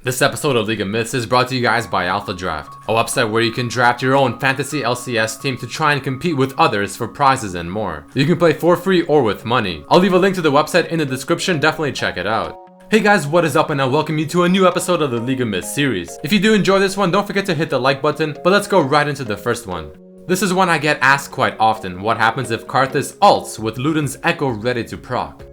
This episode of League of Myths is brought to you guys by Alpha Draft, a website where you can draft your own fantasy LCS team to try and compete with others for prizes and more. You can play for free or with money. I'll leave a link to the website in the description, definitely check it out. Hey guys, what is up, and I welcome you to a new episode of the League of Myths series. If you do enjoy this one, don't forget to hit the like button, but let's go right into the first one. This is one I get asked quite often: what happens if Karthus ults with Luden's Echo ready to proc?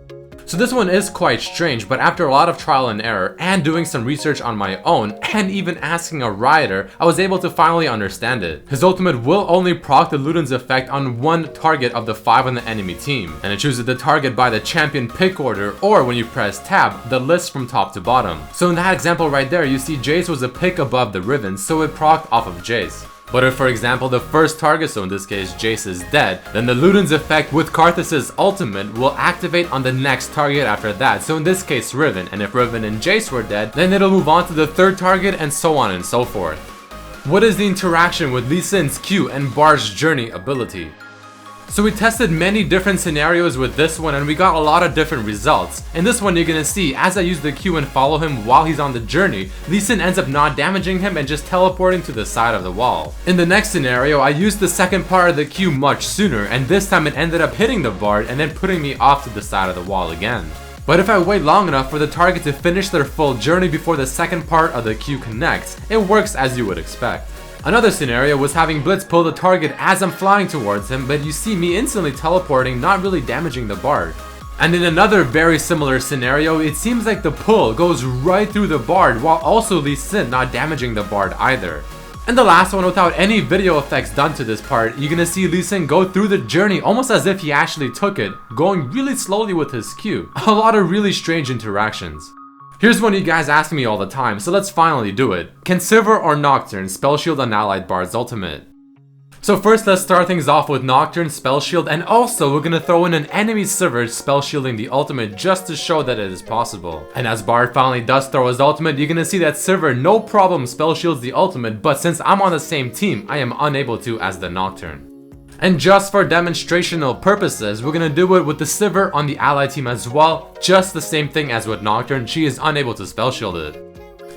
So this one is quite strange, but after a lot of trial and error and doing some research on my own and even asking a rioter, I was able to finally understand it. His ultimate will only proc the Luden's effect on one target of the 5 on the enemy team, and it chooses the target by the champion pick order, or when you press tab, the list from top to bottom. So in that example right there, you see Jace was a pick above the Riven, so it procced off of Jace. But if, for example, the first target, so in this case Jace, is dead, then the Luden's effect with Karthus' ultimate will activate on the next target after that, so in this case Riven, and if Riven and Jace were dead, then it'll move on to the third target, and so on and so forth. What is the interaction with Lee Sin's Q and Bard's Journey ability? So we tested many different scenarios with this one and we got a lot of different results. In this one you're gonna see, as I use the Q and follow him while he's on the journey, Lee Sin ends up not damaging him and just teleporting to the side of the wall. In the next scenario, I used the second part of the Q much sooner, and this time it ended up hitting the Bard and then putting me off to the side of the wall again. But if I wait long enough for the target to finish their full journey before the second part of the Q connects, it works as you would expect. Another scenario was having Blitz pull the target as I'm flying towards him, but you see me instantly teleporting, not really damaging the Bard. And in another very similar scenario, it seems like the pull goes right through the Bard while also Lee Sin not damaging the Bard either. And the last one, without any video effects done to this part, you're gonna see Lee Sin go through the journey almost as if he actually took it, going really slowly with his Q. A lot of really strange interactions. Here's one you guys ask me all the time, so let's finally do it. Can Sivir or Nocturne spell shield an allied Bard's ultimate? So first let's start things off with Nocturne spell shield, and also we're gonna throw in an enemy Sivir spell shielding the ultimate just to show that it is possible. And as Bard finally does throw his ultimate, you're gonna see that Sivir no problem spell shields the ultimate, but since I'm on the same team, I am unable to as the Nocturne. And just for demonstrational purposes, we're gonna do it with the Sivir on the ally team as well, just the same thing as with Nocturne, she is unable to spell shield it.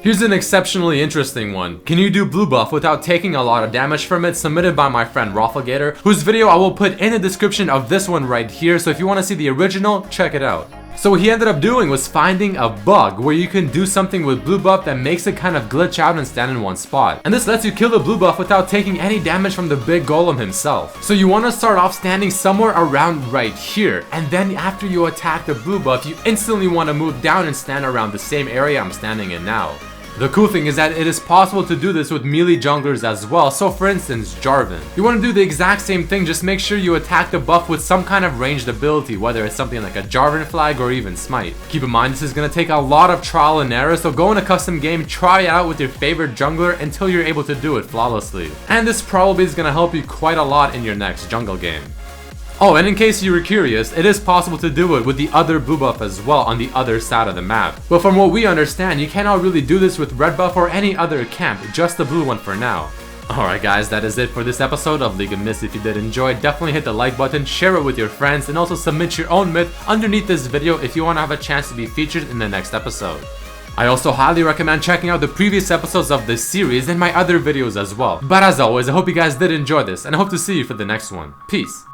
Here's an exceptionally interesting one. Can you do blue buff without taking a lot of damage from it? Submitted by my friend Rafflegator, whose video I will put in the description of this one right here, so if you want to see the original, check it out. So what he ended up doing was finding a bug where you can do something with blue buff that makes it kind of glitch out and stand in one spot. And this lets you kill the blue buff without taking any damage from the big golem himself. So you want to start off standing somewhere around right here, and then after you attack the blue buff, you instantly want to move down and stand around the same area I'm standing in now. The cool thing is that it is possible to do this with melee junglers as well, so for instance Jarvan. You want to do the exact same thing, just make sure you attack the buff with some kind of ranged ability, whether it's something like a Jarvan flag or even smite. Keep in mind this is going to take a lot of trial and error, so go in a custom game, try it out with your favorite jungler until you're able to do it flawlessly. And this probably is going to help you quite a lot in your next jungle game. Oh, and in case you were curious, it is possible to do it with the other blue buff as well on the other side of the map. But from what we understand, you cannot really do this with red buff or any other camp, just the blue one for now. Alright guys, that is it for this episode of League of Myths. If you did enjoy, definitely hit the like button, share it with your friends, and also submit your own myth underneath this video if you want to have a chance to be featured in the next episode. I also highly recommend checking out the previous episodes of this series and my other videos as well. But as always, I hope you guys did enjoy this, and I hope to see you for the next one. Peace!